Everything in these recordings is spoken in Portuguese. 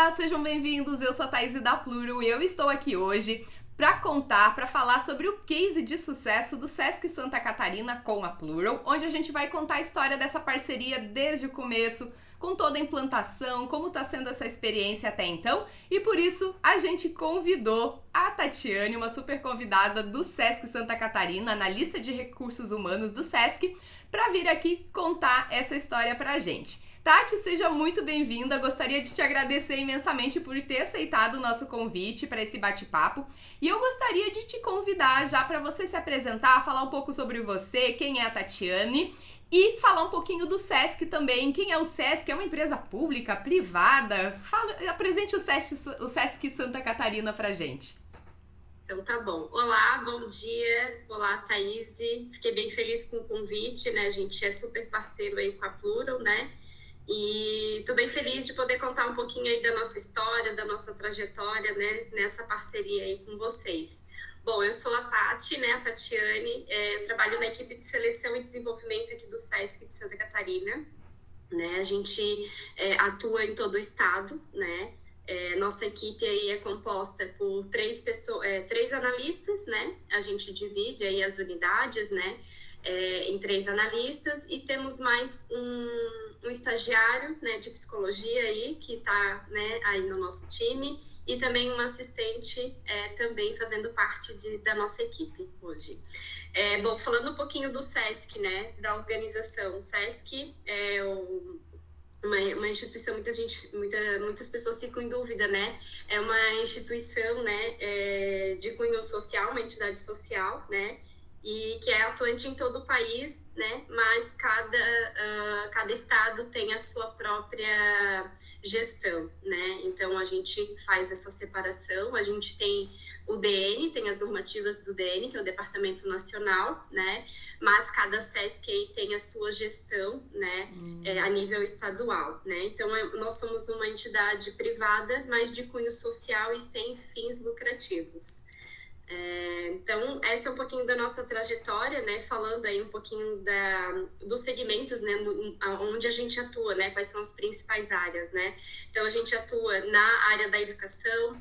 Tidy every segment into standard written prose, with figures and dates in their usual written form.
Olá, sejam bem-vindos. Eu sou a Thaís da Pluro e eu estou aqui hoje para falar sobre o case de sucesso do Sesc Santa Catarina com a Pluro, onde a gente vai contar a história dessa parceria desde o começo, com toda a implantação, como está sendo essa experiência até então, e por isso a gente convidou a Tatiane, uma super convidada do Sesc Santa Catarina, analista de recursos humanos do Sesc, para vir aqui contar essa história pra gente. Tati, seja muito bem-vinda. Gostaria de te agradecer imensamente por ter aceitado o nosso convite para esse bate-papo. E eu gostaria de te convidar já para você se apresentar, falar um pouco sobre você, quem é a Tatiane e falar um pouquinho do Sesc também. Quem é o Sesc? É uma empresa pública, privada? Apresente o Sesc Santa Catarina pra gente. Então tá bom. Olá, bom dia. Olá, Thaís. Fiquei bem feliz com o convite, né? A gente é super parceiro aí com a Plural, né? E estou bem feliz de poder contar um pouquinho aí da nossa história, da nossa trajetória, né, nessa parceria aí com vocês. Bom, eu sou a Tati, né, a Tatiane, eu trabalho na equipe de seleção e desenvolvimento aqui do Sesc de Santa Catarina, né, a gente atua em todo o estado, né, nossa equipe aí é composta por três analistas, né, a gente divide aí as unidades, né, em 3 analistas e temos mais um estagiário, né, de psicologia aí, que está, né, aí no nosso time, e também um assistente também fazendo parte da nossa equipe hoje. Bom, falando um pouquinho do Sesc, né, da organização. O Sesc é uma instituição, muitas pessoas ficam em dúvida, né? É uma instituição, né, de cunho social, uma entidade social, né? E que é atuante em todo o país, né? Mas cada estado tem a sua própria gestão, né? Então, a gente faz essa separação. A gente tem o DN, tem as normativas do DN, que é o Departamento Nacional, né? Mas cada Sesc aí tem a sua gestão, né? A nível estadual, né? Então, nós somos uma entidade privada, mas de cunho social e sem fins lucrativos. Então, essa é um pouquinho da nossa trajetória, né? Falando aí um pouquinho dos segmentos, né? Onde a gente atua, né? Quais são as principais áreas, né? Então, a gente atua na área da educação,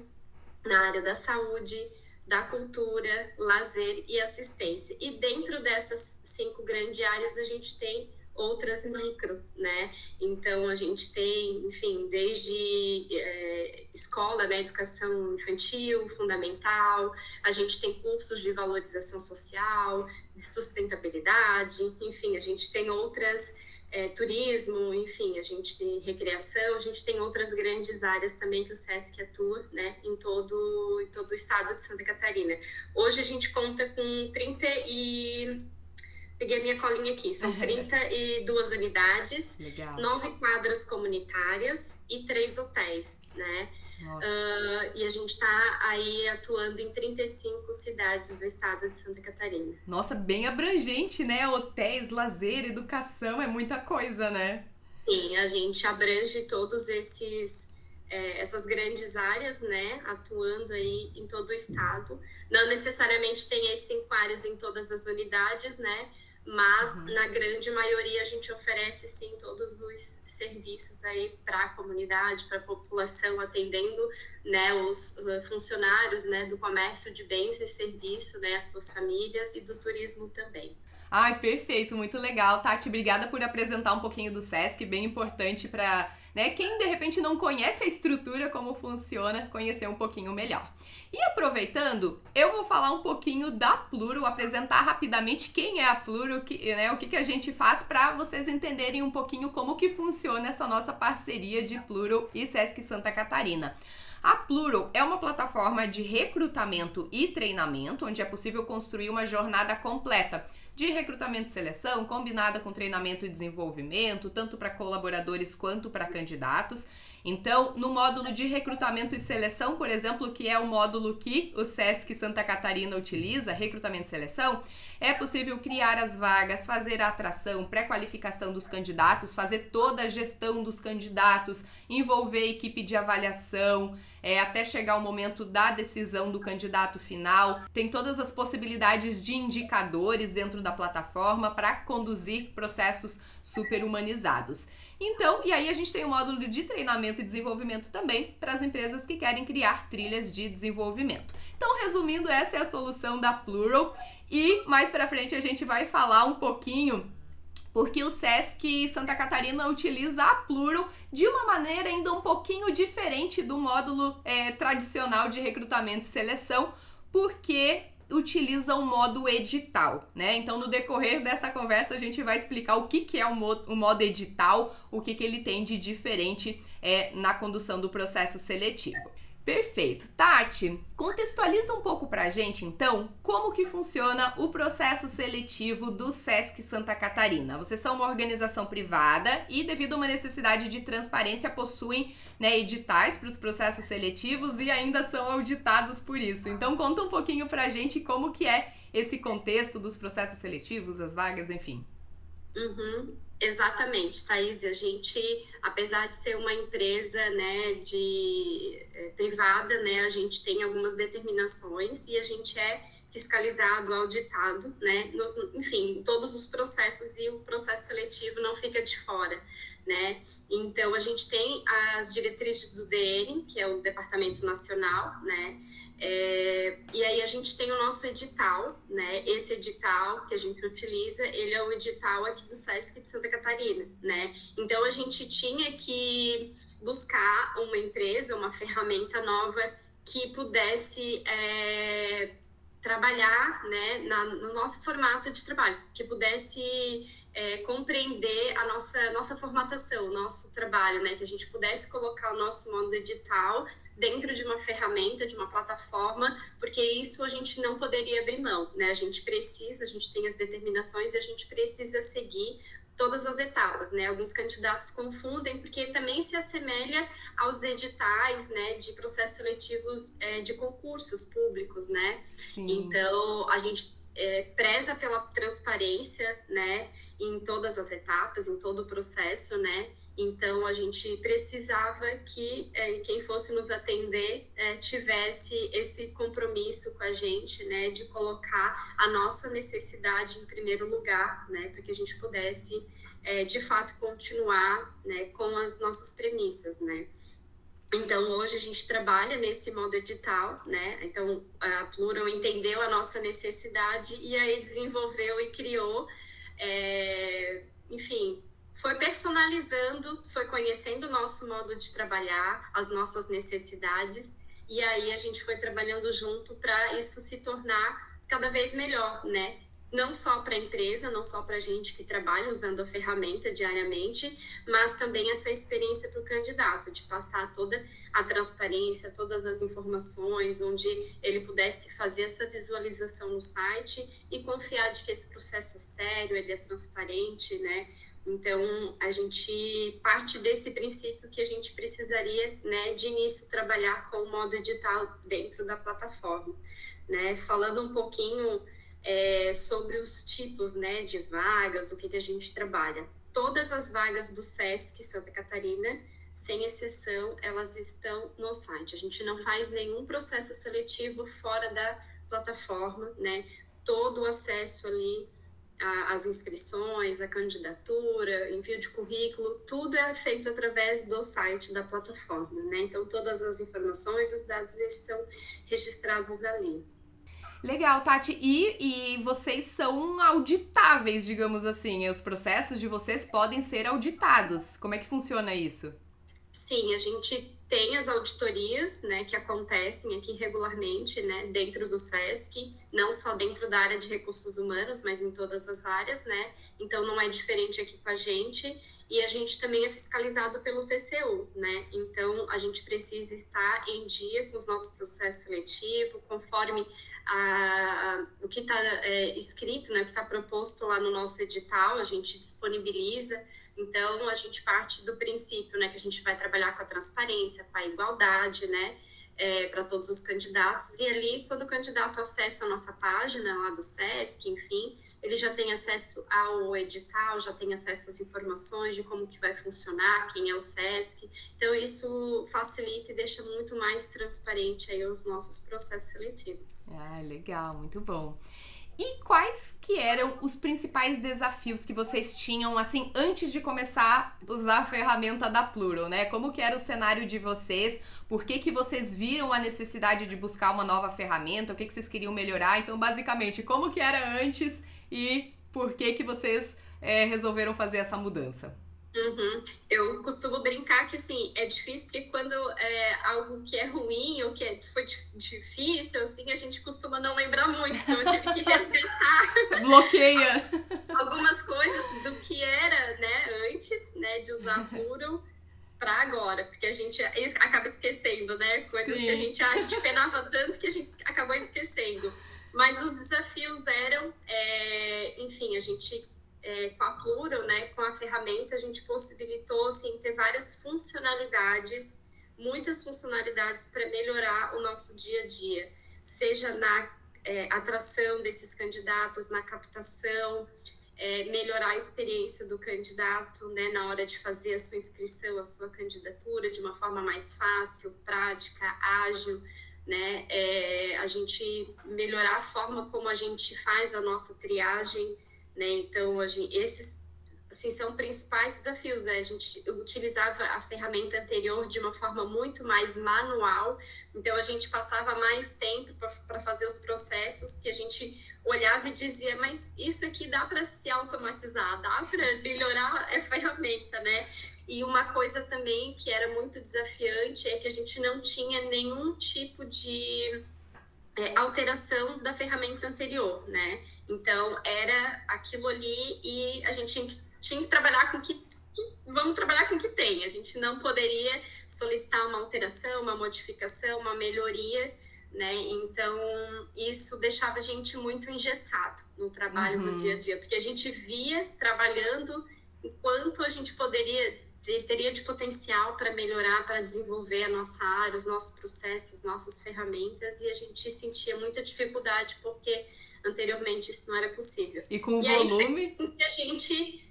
na área da saúde, da cultura, lazer e assistência. E dentro dessas 5 grandes áreas, a gente tem outras micro, né? Então, a gente tem, enfim, desde escola, né, educação infantil, fundamental, a gente tem cursos de valorização social, de sustentabilidade, enfim, a gente tem outras, turismo, enfim, a gente tem recreação, a gente tem outras grandes áreas também que o Sesc atua, né, em todo o estado de Santa Catarina. Hoje a gente conta com Peguei a minha colinha aqui, são 32 unidades, Legal. 9 quadras comunitárias e 3 hotéis, né? E a gente está aí atuando em 35 cidades do estado de Santa Catarina. Nossa, bem abrangente, né? Hotéis, lazer, educação, é muita coisa, né? Sim, a gente abrange todos essas grandes áreas, né, atuando aí em todo o estado. Não necessariamente tem as 5 áreas em todas as unidades, né, mas na grande maioria a gente oferece sim todos os serviços aí para a comunidade, para a população, atendendo, né, os funcionários, né, do comércio de bens e serviços, né, as suas famílias, e do turismo também. Ai, perfeito, muito legal, Tati. Obrigada por apresentar um pouquinho do Sesc, bem importante para, né, quem de repente não conhece a estrutura, como funciona, conhecer um pouquinho melhor. E aproveitando, eu vou falar um pouquinho da Pluro, apresentar rapidamente quem é a Pluro, né, o que a gente faz para vocês entenderem um pouquinho como que funciona essa nossa parceria de Pluro e Sesc Santa Catarina. A Pluro é uma plataforma de recrutamento e treinamento, onde é possível construir uma jornada completa de recrutamento e seleção, combinada com treinamento e desenvolvimento, tanto para colaboradores quanto para candidatos. Então, no módulo de recrutamento e seleção, por exemplo, que é o módulo que o Sesc Santa Catarina utiliza, recrutamento e seleção, é possível criar as vagas, fazer a atração, pré-qualificação dos candidatos, fazer toda a gestão dos candidatos, envolver a equipe de avaliação, até chegar o momento da decisão do candidato final. Tem todas as possibilidades de indicadores dentro da plataforma para conduzir processos super humanizados. Então, e aí a gente tem um módulo de treinamento e desenvolvimento também para as empresas que querem criar trilhas de desenvolvimento. Então, resumindo, essa é a solução da Plural e mais para frente a gente vai falar um pouquinho porque o SESC Santa Catarina utiliza a Plural de uma maneira ainda um pouquinho diferente do módulo tradicional de recrutamento e seleção, porque utiliza o modo edital, né? Então, no decorrer dessa conversa, a gente vai explicar o que é o modo edital, o que ele tem de diferente na condução do processo seletivo. Perfeito. Tati, contextualiza um pouco pra gente, então, como que funciona o processo seletivo do SESC Santa Catarina. Vocês são uma organização privada e, devido a uma necessidade de transparência, possuem, né, editais para os processos seletivos e ainda são auditados por isso. Então, conta um pouquinho pra gente como que é esse contexto dos processos seletivos, as vagas, enfim. Exatamente, Thaís. A gente, apesar de ser uma empresa, né, privada, né, a gente tem algumas determinações e a gente é fiscalizado, auditado, né, enfim, todos os processos, e o processo seletivo não fica de fora, né. Então, a gente tem as diretrizes do DN, que é o Departamento Nacional, né, e aí a gente tem o nosso edital, né? Esse edital que a gente utiliza, ele é o edital aqui do SESC de Santa Catarina, né? Então a gente tinha que buscar uma empresa, uma ferramenta nova que pudesse trabalhar, né, no nosso formato de trabalho, que pudesse compreender a nossa formatação, o nosso trabalho, né, que a gente pudesse colocar o nosso modo edital dentro de uma ferramenta, de uma plataforma, porque isso a gente não poderia abrir mão, né, a gente tem as determinações e a gente precisa seguir todas as etapas, né? Alguns candidatos confundem porque também se assemelha aos editais, né, de processos seletivos de concursos públicos, né? Sim. Então, a gente preza pela transparência, né, em todas as etapas, em todo o processo, né? Então, a gente precisava que quem fosse nos atender tivesse esse compromisso com a gente, né, de colocar a nossa necessidade em primeiro lugar, né, para que a gente pudesse, de fato, continuar, né, com as nossas premissas, né. Então, hoje a gente trabalha nesse modo edital, né? Então, a Plural entendeu a nossa necessidade e aí desenvolveu e criou, enfim, foi personalizando, foi conhecendo o nosso modo de trabalhar, as nossas necessidades, e aí a gente foi trabalhando junto para isso se tornar cada vez melhor, né? Não só para a empresa, não só para a gente que trabalha usando a ferramenta diariamente, mas também essa experiência para o candidato, de passar toda a transparência, todas as informações, onde ele pudesse fazer essa visualização no site e confiar de que esse processo é sério, ele é transparente, né? Então, a gente parte desse princípio que a gente precisaria, né, de início, trabalhar com o modo edital dentro da plataforma, né? Falando um pouquinho sobre os tipos, né, de vagas, o que a gente trabalha. Todas as vagas do SESC Santa Catarina, sem exceção, elas estão no site. A gente não faz nenhum processo seletivo fora da plataforma, né? Todo o acesso ali, as inscrições, a candidatura, envio de currículo, tudo é feito através do site da plataforma, né? Então, todas as informações, os dados, eles são registrados ali. Legal, Tati. E vocês são auditáveis, digamos assim. Os processos de vocês podem ser auditados. Como é que funciona isso? Sim, a gente tem as auditorias, né, que acontecem aqui regularmente, né, dentro do SESC, não só dentro da área de recursos humanos, mas em todas as áreas, né? Então não é diferente aqui com a gente. E a gente também é fiscalizado pelo TCU, né? Então a gente precisa estar em dia com os nossos processos seletivos, conforme o que está escrito, né, o que está proposto lá no nosso edital, a gente disponibiliza. Então, a gente parte do princípio, né, que a gente vai trabalhar com a transparência, com a igualdade, né, para todos os candidatos. E ali, quando o candidato acessa a nossa página lá do SESC, enfim, ele já tem acesso ao edital, já tem acesso às informações de como que vai funcionar, quem é o SESC. Então, isso facilita e deixa muito mais transparente aí os nossos processos seletivos. Ah, legal, muito bom. E quais que eram os principais desafios que vocês tinham, assim, antes de começar a usar a ferramenta da Plural, né? Como que era o cenário de vocês? Por que que vocês viram a necessidade de buscar uma nova ferramenta? O que que vocês queriam melhorar? Então, basicamente, como que era antes e por que que vocês resolveram fazer essa mudança? Uhum. Eu costumo brincar que, assim, é difícil porque quando é algo que é ruim ou que foi difícil, assim, a gente costuma não lembrar muito. Então, eu tive que resgatar Bloqueia! algumas coisas do que era, né, antes, né, de usar a Plural para agora, porque a gente acaba esquecendo, né, coisas que a Sim. gente penava tanto que a gente acabou esquecendo. Mas os desafios eram, enfim, a gente com a Plural, né, com a ferramenta, a gente possibilitou assim, ter várias funcionalidades, muitas funcionalidades para melhorar o nosso dia a dia, seja na atração desses candidatos, na captação, melhorar a experiência do candidato, né, na hora de fazer a sua inscrição, a sua candidatura, de uma forma mais fácil, prática, ágil, né, a gente melhorar a forma como a gente faz a nossa triagem, né? Então, esses assim, são principais desafios. Né? A gente utilizava a ferramenta anterior de uma forma muito mais manual, então a gente passava mais tempo para fazer os processos que a gente olhava e dizia, mas isso aqui dá para se automatizar, dá para melhorar a ferramenta, né? E uma coisa também que era muito desafiante é que a gente não tinha nenhum tipo de alteração da ferramenta anterior, né? Então, era aquilo ali e a gente tinha que trabalhar com vamos trabalhar com o que tem. A gente não poderia solicitar uma alteração, uma modificação, uma melhoria, né? Então, isso deixava a gente muito engessado no trabalho no dia a dia, porque a gente via trabalhando enquanto a gente teria de potencial para melhorar, para desenvolver a nossa área, os nossos processos, nossas ferramentas, e a gente sentia muita dificuldade porque anteriormente isso não era possível. E com o volume? Aí fez com que a gente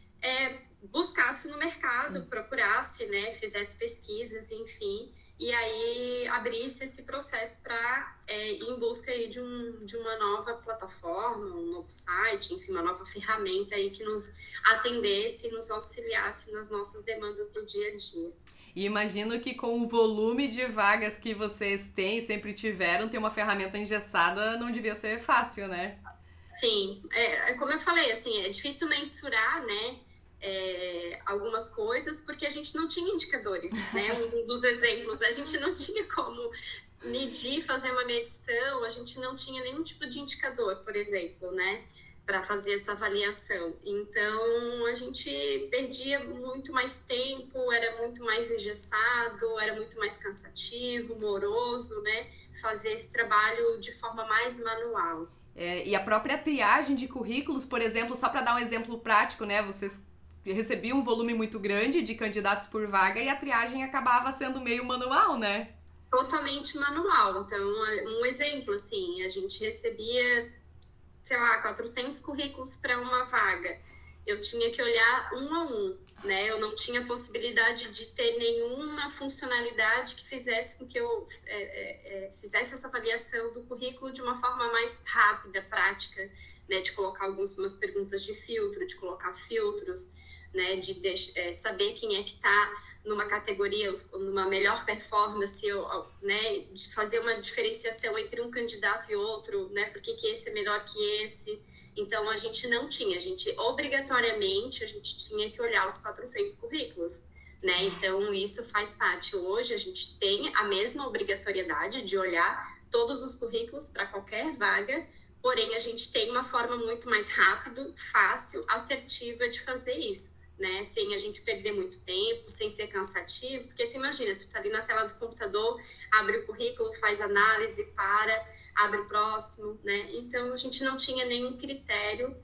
buscasse no mercado, procurasse, né, fizesse pesquisas, enfim, e aí abrisse esse processo para ir em busca aí de uma nova plataforma, um novo site, enfim, uma nova ferramenta aí que nos atendesse e nos auxiliasse nas nossas demandas do dia a dia. E imagino que com o volume de vagas que vocês têm, sempre tiveram, ter uma ferramenta engessada não devia ser fácil, né? Sim, como eu falei, assim, é difícil mensurar, né, algumas coisas, porque a gente não tinha indicadores, né? Um dos exemplos, a gente não tinha como medir, fazer uma medição, a gente não tinha nenhum tipo de indicador, por exemplo, né? Para fazer essa avaliação. Então, a gente perdia muito mais tempo, era muito mais engessado, era muito mais cansativo, moroso, né? Fazer esse trabalho de forma mais manual. E a própria triagem de currículos, por exemplo, só para dar um exemplo prático, né? Vocês recebiam um volume muito grande de candidatos por vaga e a triagem acabava sendo meio manual, né? Totalmente manual. Então, um exemplo, assim, a gente recebia, sei lá, 400 currículos para uma vaga. Eu tinha que olhar um a um, né? Eu não tinha possibilidade de ter nenhuma funcionalidade que fizesse com que eu fizesse essa avaliação do currículo de uma forma mais rápida, prática, né? De colocar algumas perguntas de filtro, de colocar filtros, né? De saber quem é que está numa categoria, numa melhor performance, né? De fazer uma diferenciação entre um candidato e outro, né? Por que esse é melhor que esse? Então, a gente não tinha, obrigatoriamente, a gente tinha que olhar os 400 currículos, né? Então, isso faz parte. Hoje, a gente tem a mesma obrigatoriedade de olhar todos os currículos para qualquer vaga, porém, a gente tem uma forma muito mais rápida, fácil, assertiva de fazer isso, né? Sem a gente perder muito tempo, sem ser cansativo, porque tu imagina, tu tá ali na tela do computador, abre o currículo, faz análise, abre o próximo, né? Então, a gente não tinha nenhum critério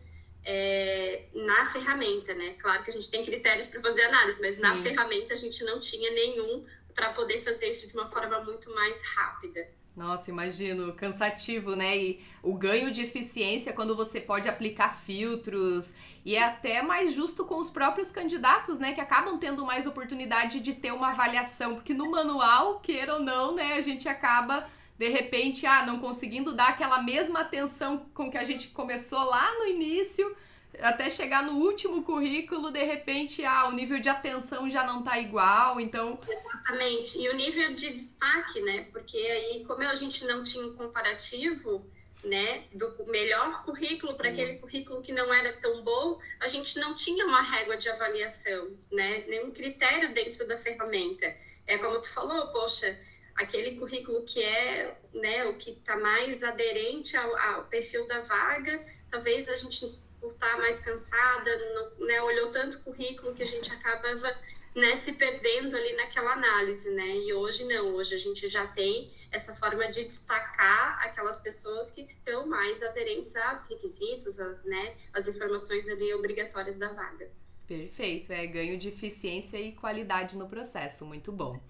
na ferramenta, né? Claro que a gente tem critérios para fazer análise, mas na ferramenta a gente não tinha nenhum para poder fazer isso de uma forma muito mais rápida. Nossa, imagino, cansativo, né? E o ganho de eficiência quando você pode aplicar filtros e é até mais justo com os próprios candidatos, né? Que acabam tendo mais oportunidade de ter uma avaliação, porque no manual, queira ou não, né? A gente acaba de repente, não conseguindo dar aquela mesma atenção com que a gente começou lá no início, até chegar no último currículo, de repente, o nível de atenção já não tá igual, então... Exatamente, e o nível de destaque, né, porque aí, como a gente não tinha um comparativo, né, do melhor currículo para aquele currículo que não era tão bom, a gente não tinha uma régua de avaliação, né, nenhum critério dentro da ferramenta. É como tu falou, poxa, aquele currículo que é, né, o que está mais aderente ao perfil da vaga, talvez a gente, por estar mais cansada, né, olhou tanto currículo que a gente acabava, né, se perdendo ali naquela análise, né? E hoje não, hoje a gente já tem essa forma de destacar aquelas pessoas que estão mais aderentes aos requisitos, né, as informações ali obrigatórias da vaga. Perfeito, ganho de eficiência e qualidade no processo, muito bom.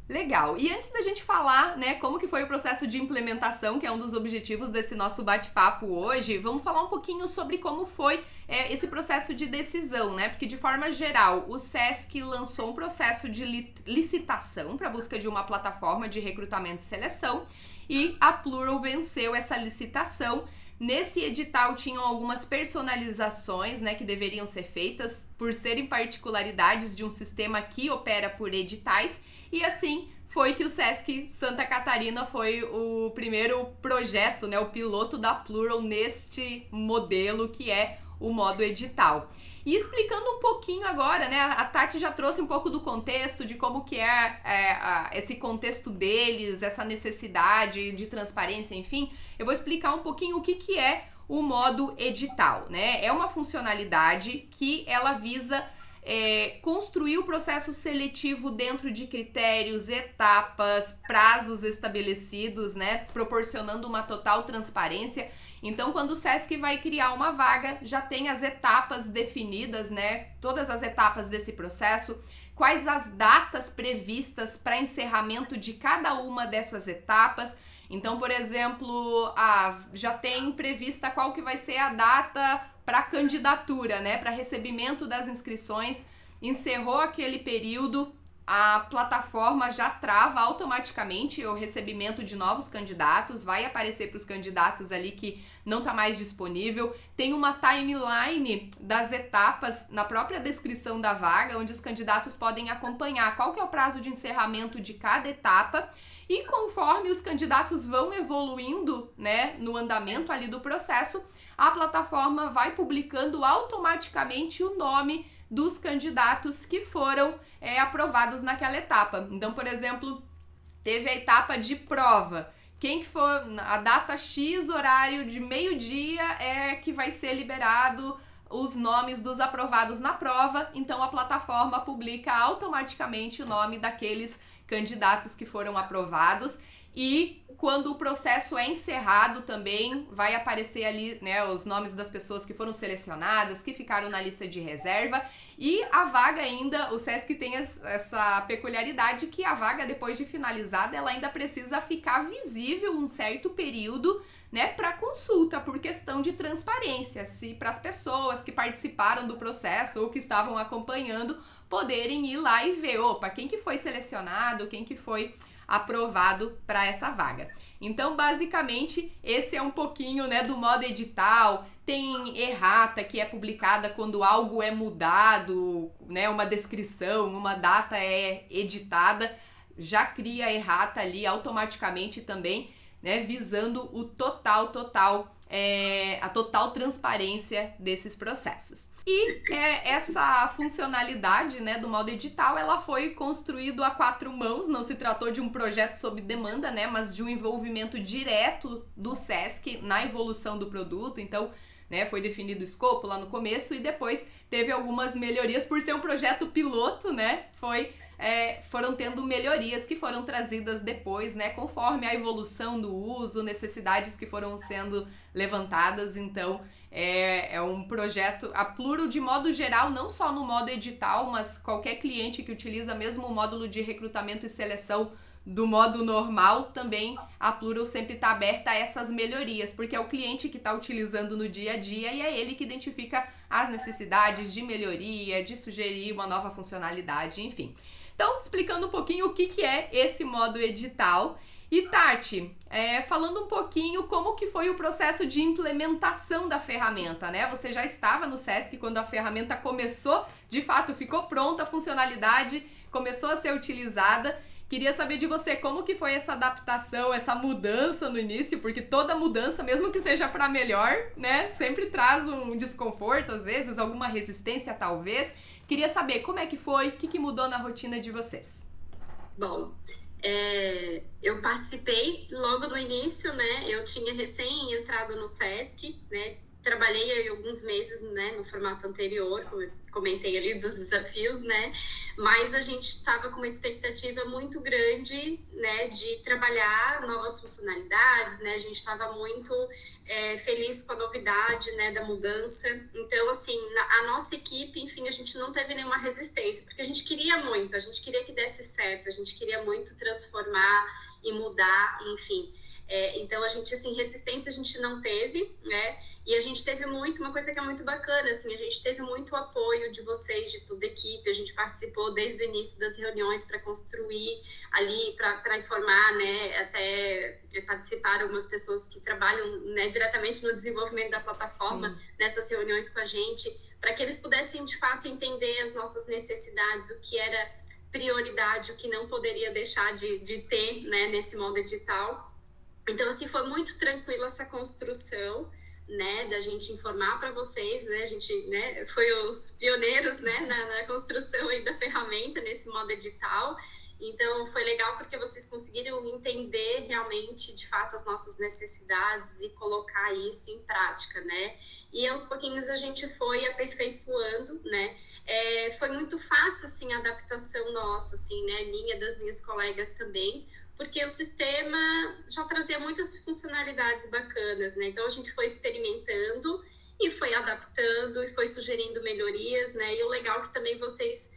Legal, e antes da gente falar, né, como que foi o processo de implementação, que é um dos objetivos desse nosso bate-papo hoje, vamos falar um pouquinho sobre como foi esse processo de decisão, né, porque de forma geral o SESC lançou um processo de licitação para busca de uma plataforma de recrutamento e seleção e a Plural venceu essa licitação. Nesse edital tinham algumas personalizações, né, que deveriam ser feitas por serem particularidades de um sistema que opera por editais. E assim foi que o SESC Santa Catarina foi o primeiro projeto, né, o piloto da Plural neste modelo que é o modo edital. E explicando um pouquinho agora, né, a Tati já trouxe um pouco do contexto, de como que esse contexto deles, essa necessidade de transparência, enfim, eu vou explicar um pouquinho o que é o modo edital, né? É uma funcionalidade que ela visa construir o processo seletivo dentro de critérios, etapas, prazos estabelecidos, né, proporcionando uma total transparência. Então, quando o SESC vai criar uma vaga, já tem as etapas definidas, né, todas as etapas desse processo, quais as datas previstas para encerramento de cada uma dessas etapas. Então, por exemplo, já tem prevista qual que vai ser a data para candidatura, né, para recebimento das inscrições, encerrou aquele período, a plataforma já trava automaticamente o recebimento de novos candidatos, vai aparecer para os candidatos ali que não está mais disponível, tem uma timeline das etapas na própria descrição da vaga, onde os candidatos podem acompanhar qual que é o prazo de encerramento de cada etapa. E conforme os candidatos vão evoluindo, né, no andamento ali do processo, a plataforma vai publicando automaticamente o nome dos candidatos que foram aprovados naquela etapa. Então, por exemplo, teve a etapa de prova. Quem que for a data X, horário de meio-dia, é que vai ser liberado os nomes dos aprovados na prova. Então, a plataforma publica automaticamente o nome daqueles candidatos que foram aprovados e quando o processo é encerrado também vai aparecer ali, né, os nomes das pessoas que foram selecionadas, que ficaram na lista de reserva e a vaga ainda, o SESC tem essa peculiaridade que a vaga depois de finalizada ela ainda precisa ficar visível um certo período, né, para consulta por questão de transparência, se para as pessoas que participaram do processo ou que estavam acompanhando poderem ir lá e ver, opa, quem que foi selecionado, quem que foi aprovado para essa vaga. Então, basicamente, esse é um pouquinho, né, do modo edital. Tem errata que é publicada quando algo é mudado, né, uma descrição, uma data é editada, já cria errata ali automaticamente também, né, visando o a total transparência desses processos. E essa funcionalidade, né, do modo edital, ela foi construído a 4 mãos, não se tratou de um projeto sob demanda, né, mas de um envolvimento direto do SESC na evolução do produto. Então, né, foi definido o escopo lá no começo e depois teve algumas melhorias por ser um projeto piloto, né, foram tendo melhorias que foram trazidas depois, né, conforme a evolução do uso, necessidades que foram sendo levantadas. Então, é um projeto, a Plural de modo geral, não só no modo edital, mas qualquer cliente que utiliza mesmo o módulo de recrutamento e seleção do modo normal, também a Plural sempre está aberta a essas melhorias, porque é o cliente que está utilizando no dia a dia e é ele que identifica as necessidades de melhoria, de sugerir uma nova funcionalidade, enfim. Então, explicando um pouquinho o que é esse modo edital. E Tati, falando um pouquinho como que foi o processo de implementação da ferramenta, né? Você já estava no SESC quando a ferramenta começou, de fato ficou pronta, a funcionalidade começou a ser utilizada. Queria saber de você como que foi essa adaptação, essa mudança no início, porque toda mudança, mesmo que seja para melhor, né, sempre traz um desconforto às vezes, alguma resistência talvez. Queria saber como é que foi, o que mudou na rotina de vocês. Bom, eu participei logo no início, né? Eu tinha recém entrado no SESC, né? Trabalhei aí alguns meses, né, no formato anterior, como eu comentei ali dos desafios, né? Mas a gente estava com uma expectativa muito grande, né, de trabalhar novas funcionalidades, né? A gente estava muito feliz com a novidade, né, da mudança. Então, assim, a nossa equipe, enfim, a gente não teve nenhuma resistência, porque a gente queria muito, a gente queria que desse certo, a gente queria muito transformar e mudar, enfim. Então, a gente, assim, resistência a gente não teve, né? E a gente teve uma coisa que é muito bacana, assim, a gente teve muito apoio de vocês, de toda a equipe, a gente participou desde o início das reuniões para construir ali, para informar, né? Até participaram algumas pessoas que trabalham, né, diretamente no desenvolvimento da plataforma, nessas reuniões com a gente, para que eles pudessem, de fato, entender as nossas necessidades, o que era prioridade, o que não poderia deixar de ter, né, nesse modo edital. Então, assim, foi muito tranquila essa construção, né, da gente informar para vocês, né, a gente, né, foi os pioneiros, né, na construção aí da ferramenta, nesse modo edital. Então, foi legal porque vocês conseguiram entender realmente, de fato, as nossas necessidades e colocar isso em prática, né? E aos pouquinhos a gente foi aperfeiçoando, né? Foi muito fácil, assim, a adaptação nossa, assim, né, minha, das minhas colegas também, porque o sistema já trazia muitas funcionalidades bacanas, né? Então, a gente foi experimentando e foi adaptando e foi sugerindo melhorias, né? E o legal é que também vocês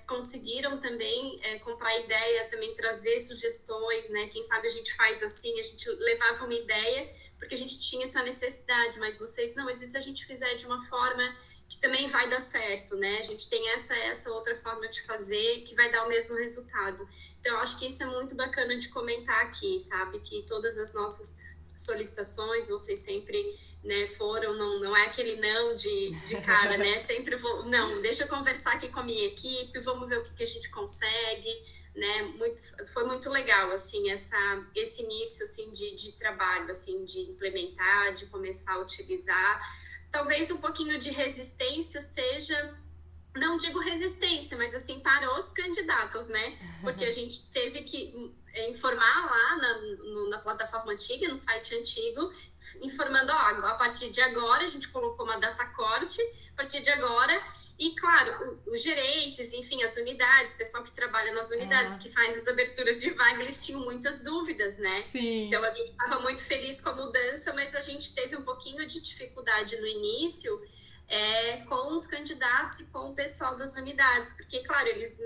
conseguiram também comprar ideia, também trazer sugestões, né? Quem sabe a gente faz assim, a gente levava uma ideia, porque a gente tinha essa necessidade, mas vocês, não, mas e se a gente fizer de uma forma que também vai dar certo, né? A gente tem essa outra forma de fazer que vai dar o mesmo resultado. Então, eu acho que isso é muito bacana de comentar aqui, sabe? Que todas as nossas solicitações, vocês sempre, né, foram, não é aquele não de cara, né? Sempre vou, não, deixa eu conversar aqui com a minha equipe, vamos ver o que a gente consegue, né? Foi muito legal, assim, esse início, assim, de trabalho, assim, de implementar, de começar a utilizar. Talvez um pouquinho de resistência seja, não digo resistência, mas assim, para os candidatos, né? Porque a gente teve que informar lá na plataforma antiga, no site antigo, informando, ó, a partir de agora, a gente colocou uma data corte, a partir de agora, e claro, os gerentes, enfim, as unidades, o pessoal que trabalha nas unidades, que faz as aberturas de vaga, eles tinham muitas dúvidas, né? Sim. Então, a gente estava muito feliz com a mudança, mas a gente teve um pouquinho de dificuldade no início, com os candidatos e com o pessoal das unidades, porque, claro, eles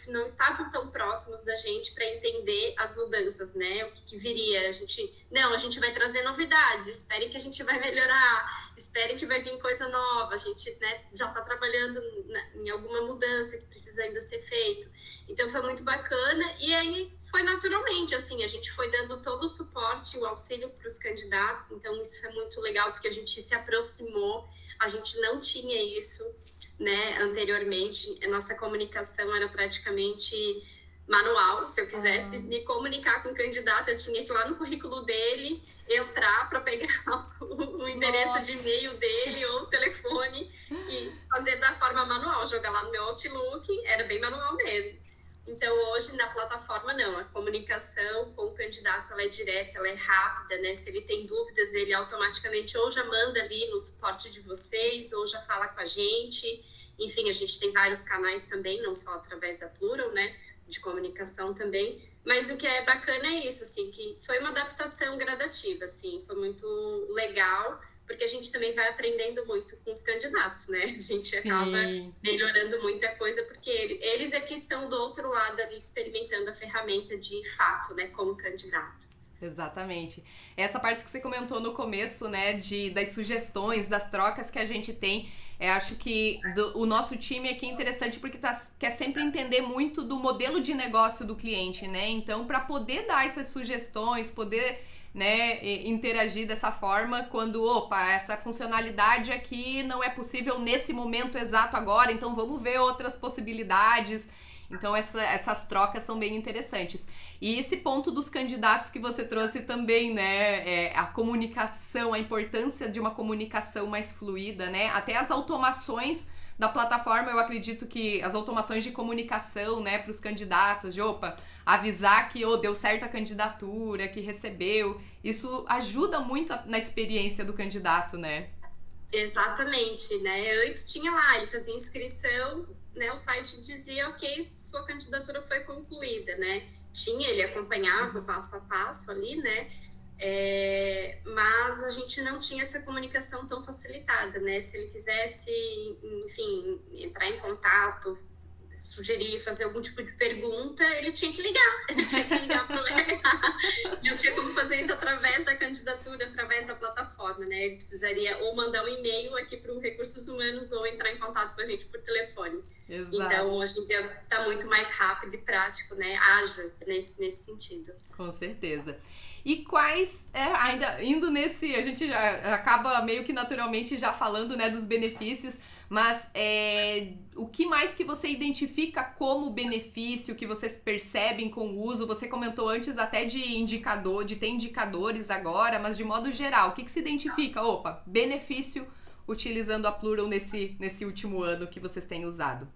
não estavam tão próximos da gente para entender as mudanças, né? O que viria. A gente vai trazer novidades, esperem que a gente vai melhorar, esperem que vai vir coisa nova, a gente, né, já está trabalhando em alguma mudança que precisa ainda ser feito. Então, foi muito bacana, e aí foi naturalmente, assim, a gente foi dando todo o suporte, o auxílio para os candidatos, então isso foi muito legal, porque a gente se aproximou. A gente não tinha isso, né, anteriormente. A nossa comunicação era praticamente manual. Se eu quisesse me comunicar com o candidato, eu tinha que ir lá no currículo dele, entrar para pegar o endereço de e-mail dele ou o telefone e fazer da forma manual, jogar lá no meu Outlook. Era bem manual mesmo. Então, hoje, na plataforma, não. A comunicação com o candidato, ela é direta, ela é rápida, né? Se ele tem dúvidas, ele automaticamente ou já manda ali no suporte de vocês, ou já fala com a gente. Enfim, a gente tem vários canais também, não só através da Plural, né? De comunicação também. Mas o que é bacana é isso, assim, que foi uma adaptação gradativa, assim. Foi muito legal, porque a gente também vai aprendendo muito com os candidatos, né? A gente acaba melhorando muita coisa, porque eles é que estão do outro lado ali experimentando a ferramenta de fato, né? Como candidato. Exatamente. Essa parte que você comentou no começo, né, das sugestões, das trocas que a gente tem, acho que o nosso time aqui é interessante porque quer sempre entender muito do modelo de negócio do cliente, né? Então, para poder dar essas sugestões, poder, né, interagir dessa forma, quando, opa, essa funcionalidade aqui não é possível nesse momento exato agora, então vamos ver outras possibilidades. Então, essas trocas são bem interessantes. E esse ponto dos candidatos que você trouxe também, né? A comunicação, a importância de uma comunicação mais fluida, né? Até as automações da plataforma, eu acredito que as automações de comunicação, né, para os candidatos, de avisar que deu certo a candidatura, que recebeu, isso ajuda muito na experiência do candidato, né? Exatamente, né? Antes tinha lá, ele fazia inscrição, né? O site dizia, ok, sua candidatura foi concluída, né? Ele acompanhava passo a passo ali, né? Mas a gente não tinha essa comunicação tão facilitada, né? Se ele quisesse, enfim, entrar em contato, sugerir, fazer algum tipo de pergunta, ele tinha que ligar. Ele tinha que ligar para o RH. Não tinha como fazer isso através da candidatura, através da plataforma, né? Ele precisaria ou mandar um e-mail aqui para o Recursos Humanos ou entrar em contato com a gente por telefone. Exato. Então, hoje em dia está muito mais rápido e prático, né? Ágil nesse sentido. Com certeza. E quais, ainda indo nesse, a gente já acaba meio que naturalmente já falando, né, dos benefícios, mas o que mais que você identifica como benefício, que vocês percebem com o uso? Você comentou antes até de ter indicadores agora, mas de modo geral, o que se identifica? Benefício utilizando a Plural nesse último ano que vocês têm usado.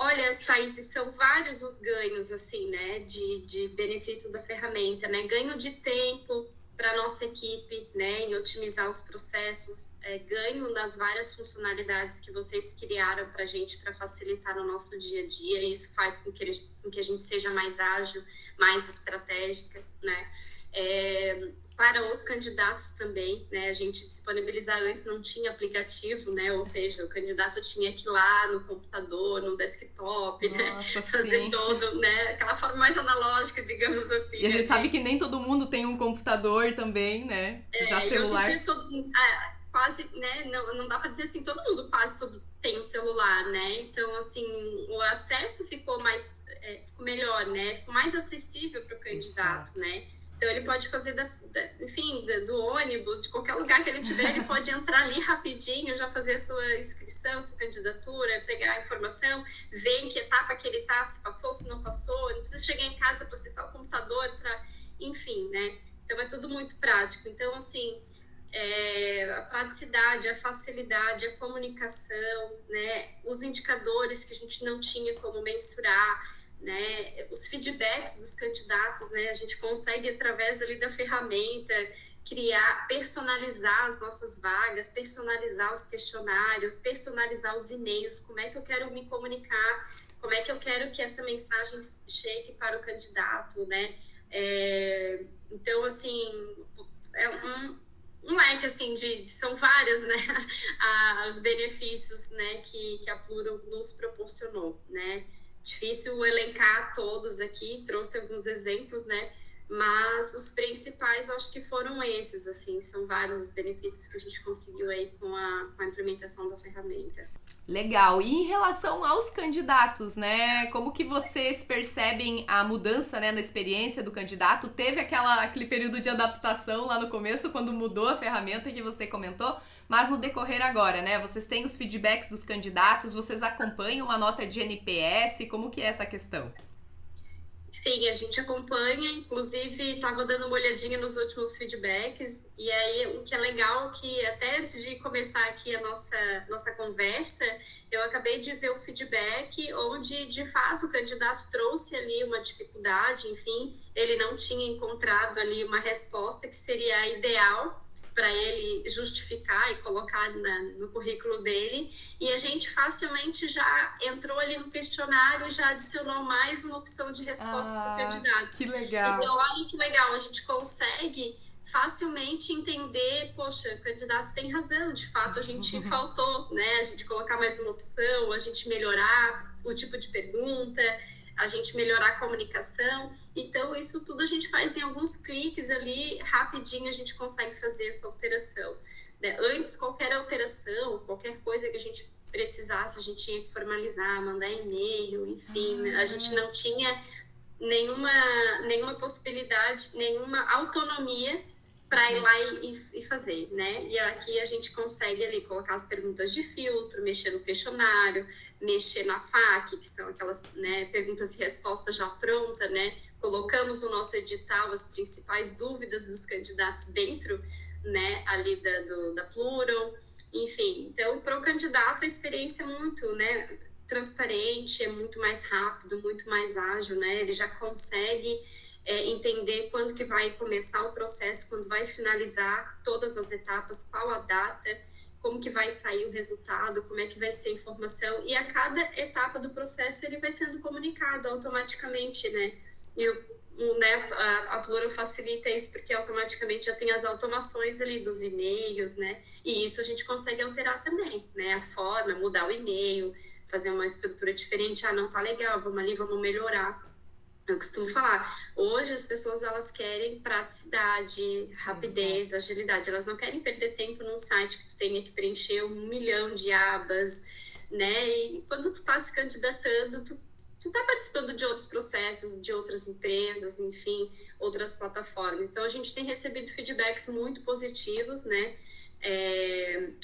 Olha, Thaís, são vários os ganhos, assim, né, de benefício da ferramenta, né, ganho de tempo para a nossa equipe, né, em otimizar os processos, ganho nas várias funcionalidades que vocês criaram para a gente, para facilitar o nosso dia a dia, e isso faz com que a gente seja mais ágil, mais estratégica, né, para os candidatos também, né, a gente disponibilizar antes não tinha aplicativo, né, ou seja, o candidato tinha que ir lá no computador, no desktop, nossa, né, fazer todo, né, aquela forma mais analógica, digamos assim. E a gente sabe que nem todo mundo tem um computador também, né, já celular. E hoje em dia quase, né, não dá para dizer assim, todo mundo quase tem um celular, né, então assim, o acesso ficou melhor, né, ficou mais acessível para o candidato, exato, né. Então, ele pode fazer, do ônibus, de qualquer lugar que ele tiver, ele pode entrar ali rapidinho, já fazer a sua inscrição, sua candidatura, pegar a informação, ver em que etapa que ele está, se passou, se não passou, não precisa chegar em casa para acessar o computador, enfim, né? Então, é tudo muito prático. Então, assim, a praticidade, a facilidade, a comunicação, né? Os indicadores que a gente não tinha como mensurar, né, os feedbacks dos candidatos, né, a gente consegue através ali da ferramenta personalizar as nossas vagas, personalizar os questionários, personalizar os e-mails, como é que eu quero me comunicar, como é que eu quero que essa mensagem chegue para o candidato, né, então, assim, um leque, assim, são várias, né, os benefícios, né, que a Plural nos proporcionou, né. Difícil elencar todos aqui, trouxe alguns exemplos, né? Mas os principais, acho que foram esses, assim, são vários os benefícios que a gente conseguiu aí com a implementação da ferramenta. Legal. E em relação aos candidatos, né? Como que vocês percebem a mudança, né, na experiência do candidato? Teve aquele período de adaptação lá no começo, quando mudou a ferramenta que você comentou, mas no decorrer agora, né? Vocês têm os feedbacks dos candidatos, vocês acompanham uma nota de NPS, como que é essa questão? Sim, a gente acompanha, inclusive estava dando uma olhadinha nos últimos feedbacks, e aí o que é legal que até antes de começar aqui a nossa conversa, eu acabei de ver o feedback onde de fato o candidato trouxe ali uma dificuldade, enfim, ele não tinha encontrado ali uma resposta que seria ideal para ele justificar e colocar no currículo dele, e a gente facilmente já entrou ali no questionário e já adicionou mais uma opção de resposta para o candidato. Que legal! Então, olha que legal, a gente consegue facilmente entender, poxa, o candidato tem razão, de fato a gente faltou, né, a gente colocar mais uma opção, a gente melhorar o tipo de pergunta, a gente melhorar a comunicação. Então, isso tudo a gente faz em alguns cliques ali, rapidinho a gente consegue fazer essa alteração. Né? Antes, qualquer alteração, qualquer coisa que a gente precisasse, a gente tinha que formalizar, mandar e-mail, enfim, a gente não tinha nenhuma possibilidade, nenhuma autonomia para ir lá e fazer, né? E aqui a gente consegue ali colocar as perguntas de filtro, mexer no questionário, mexer na FAQ, que são aquelas, né, perguntas e respostas já pronta, né? Colocamos no nosso edital as principais dúvidas dos candidatos dentro, né, ali da Plural, enfim. Então, para o candidato, a experiência é muito, né, transparente, é muito mais rápido, muito mais ágil, né? Ele já consegue entender quando que vai começar o processo, quando vai finalizar todas as etapas, qual a data, como que vai sair o resultado, como é que vai ser a informação, e a cada etapa do processo ele vai sendo comunicado automaticamente, né? A Plural facilita isso porque automaticamente já tem as automações ali dos e-mails, né? E isso a gente consegue alterar também, né? A forma, mudar o e-mail, fazer uma estrutura diferente. Ah, não tá legal, vamos ali, vamos melhorar. Eu costumo falar, hoje as pessoas elas querem praticidade, rapidez, agilidade. Elas não querem perder tempo num site que tu tenha que preencher 1 milhão de abas, né? E quando tu tá se candidatando, tu tá participando de outros processos, de outras empresas, enfim, outras plataformas. Então, a gente tem recebido feedbacks muito positivos, né?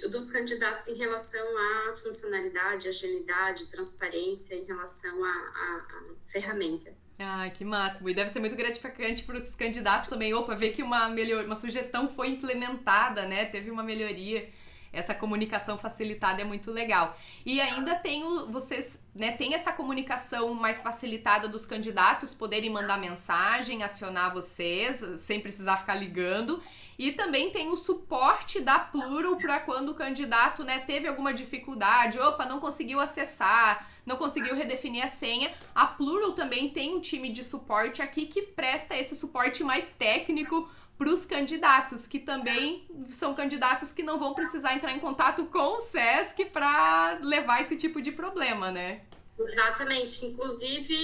Dos candidatos em relação à funcionalidade, agilidade, transparência em relação à ferramenta. Ai, que máximo. E deve ser muito gratificante para os candidatos também. Opa, ver que uma sugestão foi implementada, né? Teve uma melhoria. Essa comunicação facilitada é muito legal. E ainda vocês, né, tem essa comunicação mais facilitada dos candidatos poderem mandar mensagem, acionar vocês, sem precisar ficar ligando. E também tem o suporte da Plural para quando o candidato, né, teve alguma dificuldade, não conseguiu acessar, não conseguiu redefinir a senha. A Plural também tem um time de suporte aqui que presta esse suporte mais técnico para os candidatos, que também são candidatos que não vão precisar entrar em contato com o SESC para levar esse tipo de problema, né? Exatamente. Inclusive,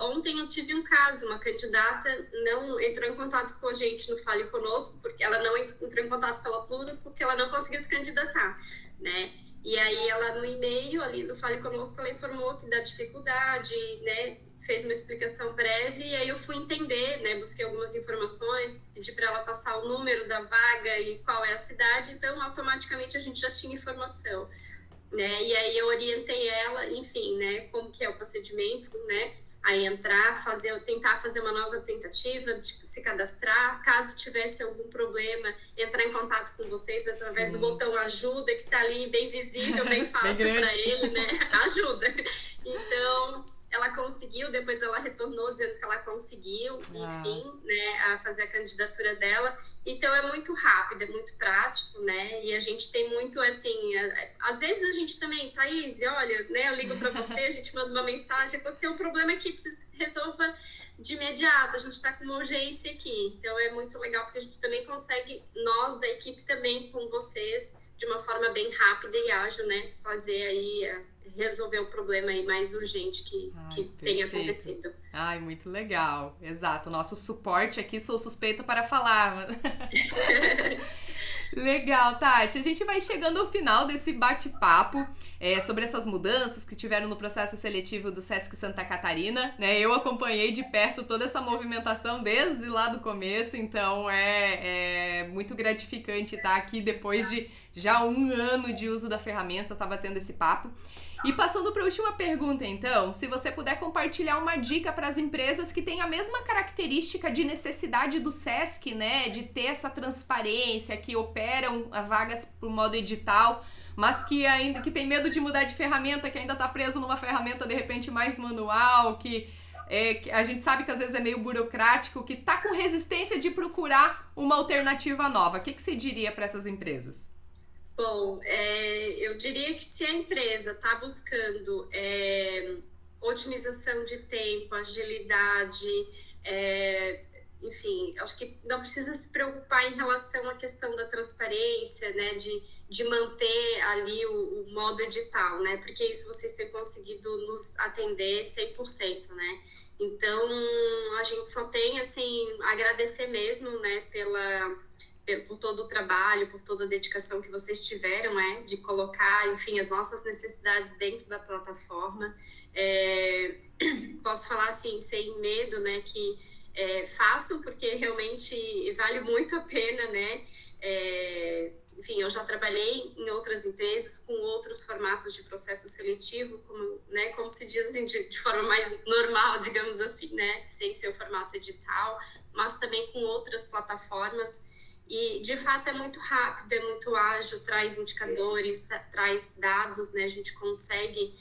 ontem eu tive um caso, uma candidata não entrou em contato com a gente no Fale Conosco, porque ela não entrou em contato pela Plural, porque ela não conseguiu se candidatar, né? E aí ela no e-mail ali do Fale Conosco, ela informou que da dificuldade, né? Fez uma explicação breve, e aí eu fui entender, né? Busquei algumas informações, pedi para ela passar o número da vaga e qual é a cidade, então automaticamente a gente já tinha informação. Né? E aí eu orientei ela, enfim, né, como que é o procedimento, né, a entrar, tentar fazer uma nova tentativa de se cadastrar, caso tivesse algum problema, entrar em contato com vocês através do botão ajuda, que está ali bem visível, bem fácil para ele, né, ajuda. Então, ela conseguiu, depois ela retornou dizendo que ela conseguiu, enfim, né, a fazer a candidatura dela. Então, é muito rápido, é muito prático, né? E a gente tem muito, assim... Às vezes a gente também, Thaís, olha, né? Eu ligo para você, a gente manda uma mensagem, aconteceu um problema aqui, precisa que se resolva de imediato, a gente está com uma urgência aqui. Então, é muito legal, porque a gente também consegue, nós da equipe também, com vocês, de uma forma bem rápida e ágil, né? Fazer aí... resolver o problema aí mais urgente que tenha acontecido. Ai, muito legal. Exato. O nosso suporte aqui, sou suspeita para falar. Legal, Tati. A gente vai chegando ao final desse bate-papo sobre essas mudanças que tiveram no processo seletivo do Sesc Santa Catarina, né? Eu acompanhei de perto toda essa movimentação desde lá do começo, então é muito gratificante estar aqui depois de já 1 ano de uso da ferramenta, eu estava tendo esse papo. E passando para a última pergunta, então, se você puder compartilhar uma dica para as empresas que têm a mesma característica de necessidade do Sesc, né, de ter essa transparência, que operam vagas por modo edital, mas que tem medo de mudar de ferramenta, que ainda está preso numa ferramenta de repente mais manual, que a gente sabe que às vezes é meio burocrático, que está com resistência de procurar uma alternativa nova. O que você diria para essas empresas? Bom, eu diria que se a empresa está buscando otimização de tempo, agilidade, enfim, acho que não precisa se preocupar em relação à questão da transparência, né, de manter ali o modo edital, né, porque isso vocês têm conseguido nos atender 100%, né. Então, a gente só tem, assim, agradecer mesmo, né, por todo o trabalho, por toda a dedicação que vocês tiveram, de colocar, enfim, as nossas necessidades dentro da plataforma. Posso falar, assim, sem medo, né, que façam, porque realmente vale muito a pena, né? Enfim, eu já trabalhei em outras empresas com outros formatos de processo seletivo, como se diz, assim, de forma mais normal, digamos assim, né? Sem ser o formato edital, mas também com outras plataformas. E, de fato, é muito rápido, é muito ágil, traz indicadores, traz dados, né? A gente consegue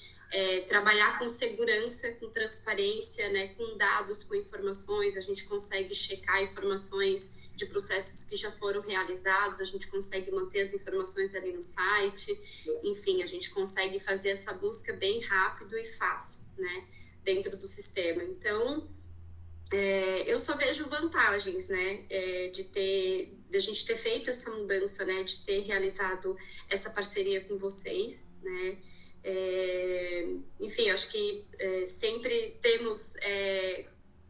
trabalhar com segurança, com transparência, né? Com dados, com informações, a gente consegue checar informações de processos que já foram realizados, a gente consegue manter as informações ali no site, enfim, a gente consegue fazer essa busca bem rápido e fácil, né? Dentro do sistema. Então, eu só vejo vantagens, né, de a gente ter feito essa mudança, né, de ter realizado essa parceria com vocês, né, enfim, acho que sempre temos,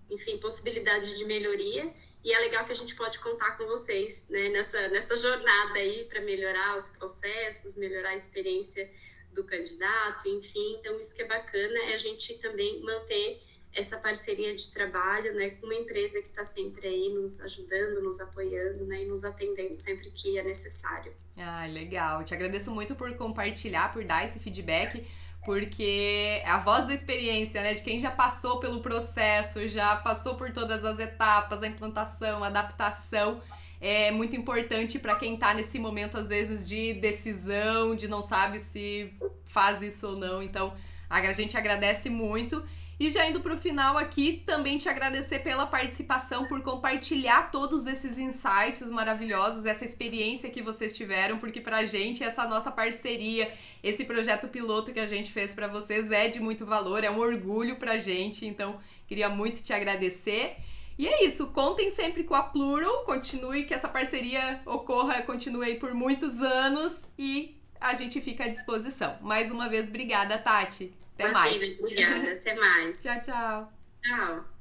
enfim, possibilidade de melhoria, e é legal que a gente pode contar com vocês, né, nessa jornada aí para melhorar os processos, melhorar a experiência do candidato, enfim, então isso que é bacana é a gente também manter essa parceria de trabalho, né, com uma empresa que está sempre aí nos ajudando, nos apoiando, né, e nos atendendo sempre que é necessário. Ah, legal. Te agradeço muito por compartilhar, por dar esse feedback, porque é a voz da experiência, né, de quem já passou pelo processo, já passou por todas as etapas, a implantação, a adaptação, é muito importante para quem está nesse momento, às vezes, de decisão, de não sabe se faz isso ou não. Então, a gente agradece muito. E já indo para o final aqui, também te agradecer pela participação, por compartilhar todos esses insights maravilhosos, essa experiência que vocês tiveram, porque pra gente essa nossa parceria, esse projeto piloto que a gente fez para vocês é de muito valor, é um orgulho pra gente, então queria muito te agradecer. E é isso, contem sempre com a Plural, continue, que essa parceria continue aí por muitos anos e a gente fica à disposição. Mais uma vez, obrigada, Tati. Até mais. Obrigada. Até mais. Tchau, tchau. Tchau.